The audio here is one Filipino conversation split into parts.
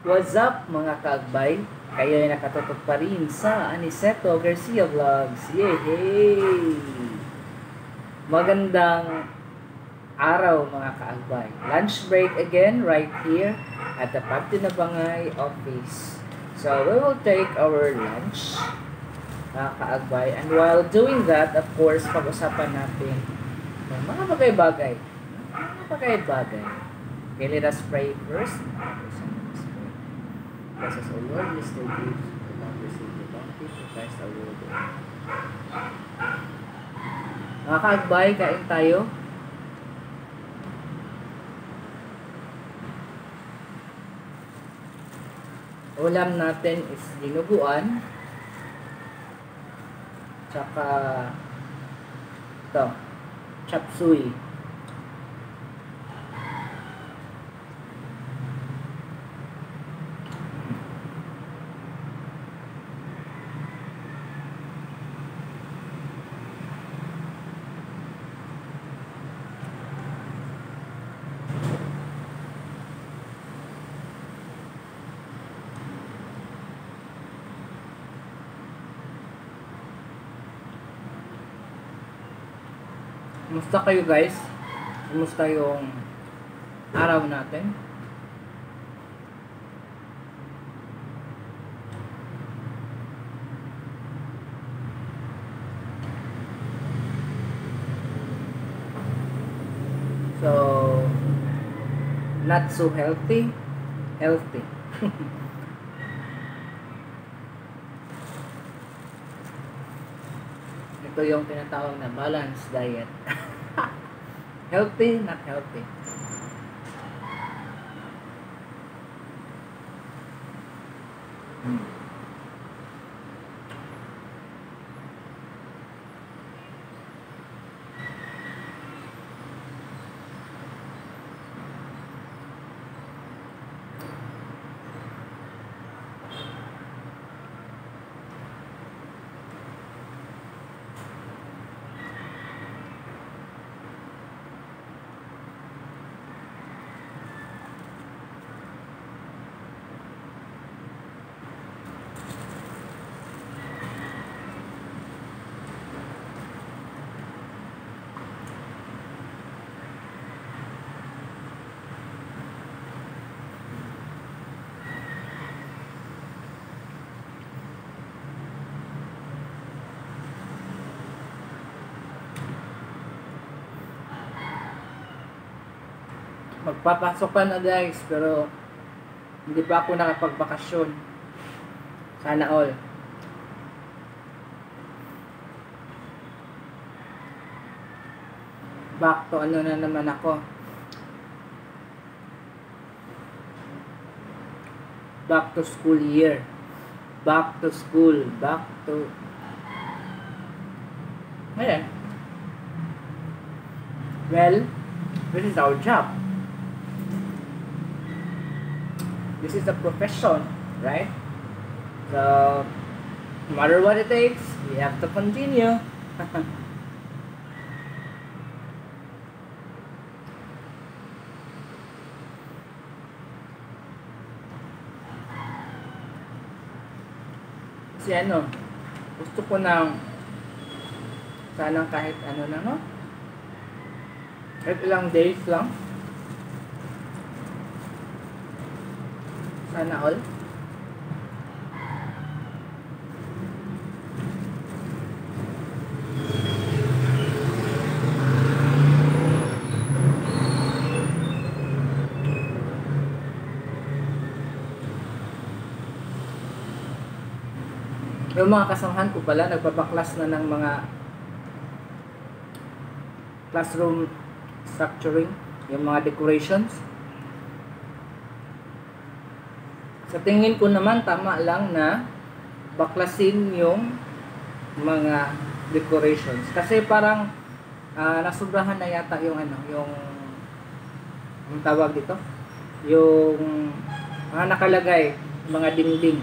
What's up mga kaagbay? Kayo ay nakatutok pa rin sa Aniceto Garcia Vlogs. Yay! Magandang araw mga kaagbay. Lunch break again right here at the Pagtinabangay office. So we will take our lunch mga kaagbay. And while doing that, of course, pag-usapan natin ng mga bagay-bagay. Mga bagay-bagay. Okay, let us pray first. Bless us, O Lord, we still give the Lord receive the bounty for Christ our Lord. Mga kaagbay, kain tayo. Ulam natin is dinuguan. Tsaka ito, chop suey. Kumusta kayo guys? Kumusta yung araw natin? So, not so healthy. Healthy. Ito yung tinatawag na balanced diet. Healthy, not healthy. Magpapasok pa na guys, pero hindi pa ako nakapagbakasyon. Sana all. Back to ano na naman ako. Back to school year. Back to school. Back to... Ayan. Well, this is our job. This is a profession, right? So, no matter what it takes, we have to continue. Kasi ano, gusto ko ng sanang kahit ano na, no? Kahit ilang days lang. Sana all. Yung mga kasamahan ko pala, nagpapaklas na ng mga classroom structuring, yung mga decorations. Sa tingin ko naman, tama lang na baklasin yung mga decorations. Kasi parang nasubrahan na yata yung ano, yung tawag dito, yung mga nakalagay, mga dingding.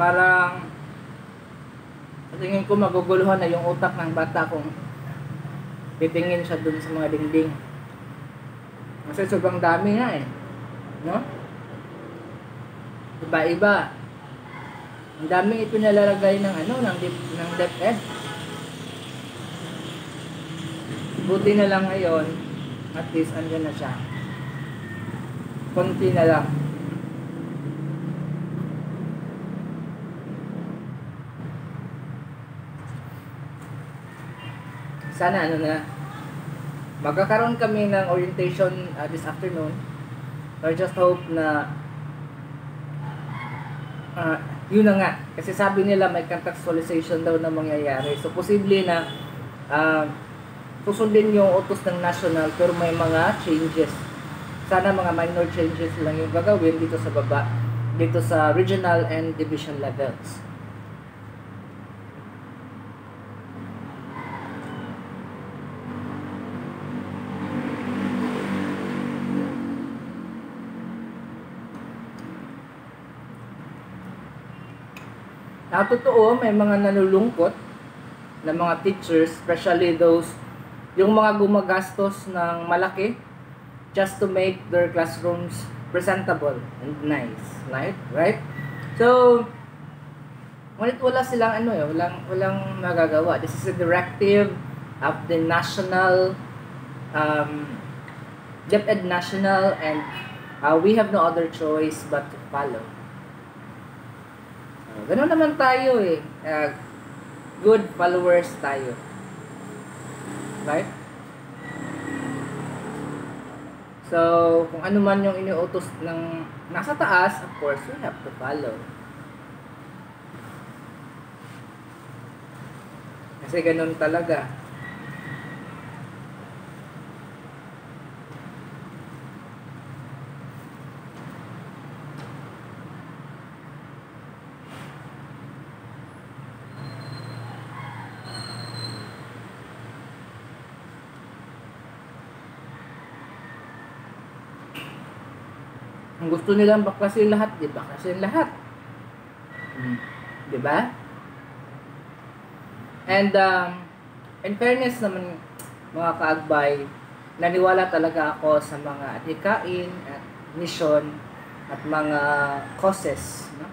Parang sa tingin ko maguguluhan na yung utak ng bata kung titingin siya dun sa mga dingding. Kasi sobrang dami nga eh. No? Iba-iba. Ang dami ito nalalagay ng ng DepEd. Buti na lang ngayon, at least andyan na siya. Konti na lang. Sana magkakaroon kami ng orientation this afternoon. I just hope na yun na nga. Kasi sabi nila may contextualization daw na mangyayari. So, posible na susundin yung utos ng national pero may mga changes. Sana mga minor changes lang yung gagawin dito sa baba. Dito sa regional and division levels. Totoo, may mga nalulungkot na mga teachers, especially those, yung mga gumagastos ng malaki just to make their classrooms presentable and nice, right? So, wala silang walang magagawa. This is a directive of the national, DepEd national, and we have no other choice but to follow. Ganun naman tayo eh. Good followers tayo. Right? So, kung ano man yung iniutos ng nasa taas, of course, we have to follow. Kasi ganun talaga. Ang gusto nilang baklasin lahat, di baklasin lahat. Di ba? And in fairness naman mga kaagbay, naniwala talaga ako sa mga adhikain at mission at mga causes, no?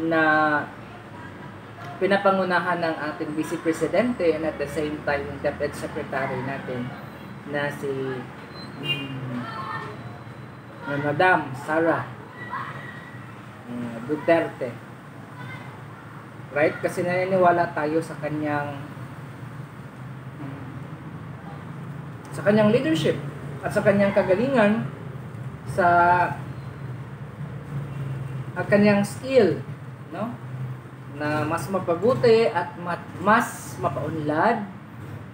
Na pinapangunahan ng ating Vice Presidente and at the same time yung DepEd Secretary natin na si Madam Sara Duterte. Right? Kasi naniniwala tayo sa kanyang leadership at sa kanyang kagalingan, sa kanyang skill, no? Na mas mapabuti at mas mapaunlad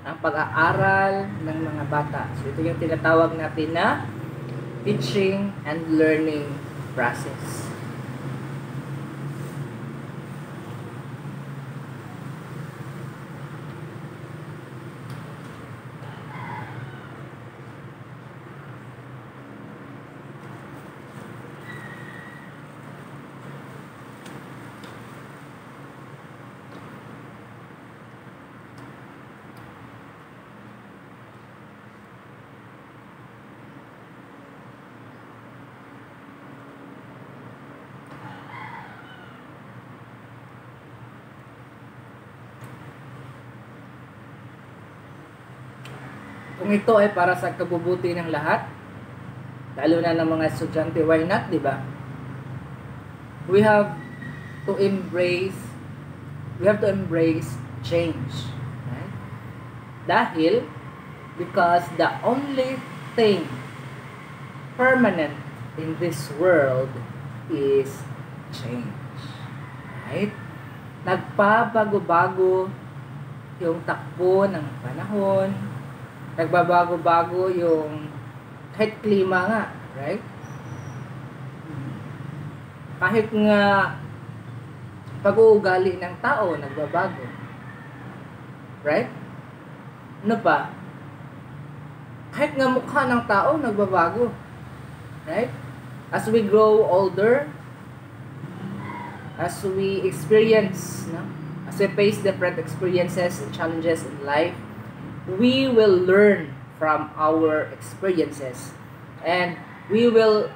ang pag-aaral ng mga bata. So ito yung tinatawag natin na teaching and learning process. Kung ito ay para sa kabubuti ng lahat, lalo na ng mga estudyante, why not, di ba? We have to embrace change. Right? Dahil, because the only thing permanent in this world is change. Right? Nagpabago-bago yung takbo ng panahon, nagbabago-bago yung kahit klima nga, right? Kahit nga pag-uugali ng tao nagbabago. Right? Ano pa? Kahit nga mukha ng tao nagbabago. Right? As we grow older, as we experience, no? As we face different experiences and challenges in life, we will learn from our experiences. And we will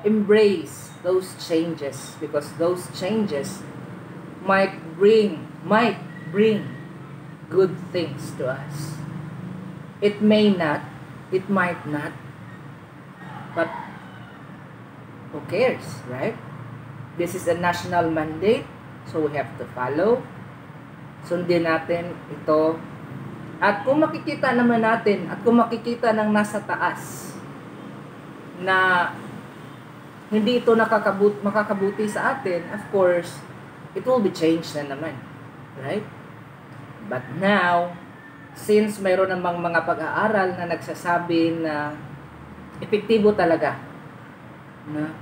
embrace those changes because those changes might bring good things to us. It may not, it might not, but who cares, right? This is a national mandate, so we have to follow. Sundin natin ito. At kung makikita naman natin, at kung makikita ng nasa taas na hindi ito makakabuti sa atin, of course, it will be changed na naman. Right? But now, since mayroon namang mga pag-aaral na nagsasabi na epektibo talaga na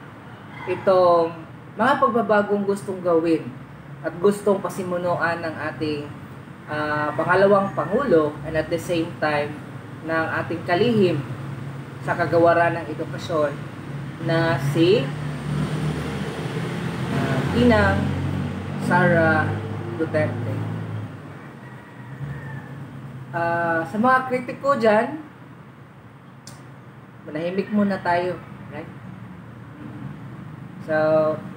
itong mga pagbabagong gustong gawin at gustong pasimunuan ng ating pangalawang Pangulo and at the same time ng ating kalihim sa kagawaran ng edukasyon na si Inang Sara Duterte. Sa mga kritiko dyan, manahimik muna tayo, right? So,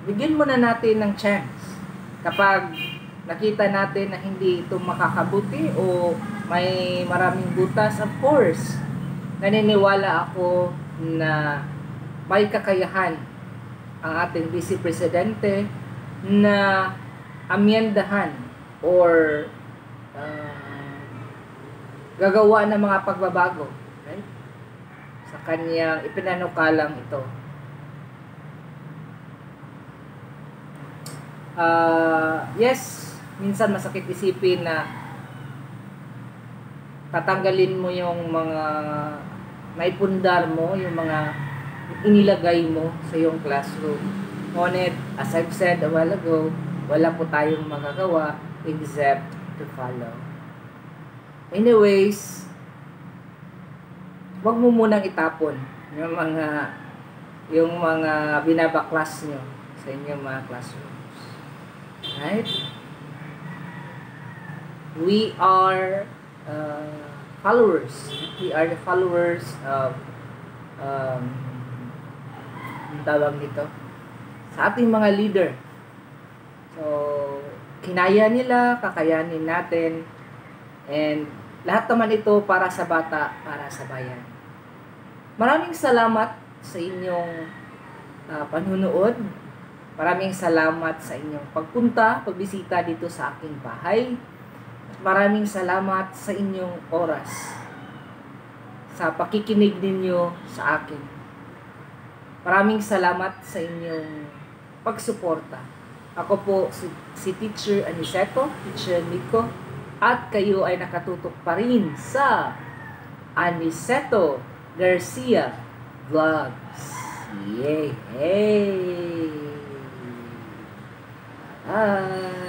bigyan muna natin ng chance. Kapag nakita natin na hindi ito makakabuti o may maraming butas, of course, naniniwala ako na may kakayahan ang ating Vice Presidente na amyendahan or gagawa ng mga pagbabago, right? Sa kanyang ipinanukalang ito. Yes, minsan masakit isipin na tatanggalin mo yung mga naipundar mo, yung mga inilagay mo sa iyong classroom. Ngunit, as I've said a while ago, wala po tayong magagawa except to follow. Anyways, wag mo munang itapon yung mga binabaklas nyo sa inyong mga classrooms. Right? We are followers. We are the followers of ang tawag nito sa ating mga leader. So, kinaya nila, kakayanin natin, and lahat naman ito para sa bata, para sa bayan. Maraming salamat sa inyong panunood. Maraming salamat sa inyong pagpunta, pagbisita dito sa aking bahay. Maraming salamat sa inyong oras, sa pakikinig ninyo sa akin. Maraming salamat sa inyong pagsuporta. Ako po si Teacher Aniceto, Teacher Nico, at kayo ay nakatutok pa rin sa Aniceto Garcia Vlogs. Yay! Hey! Bye!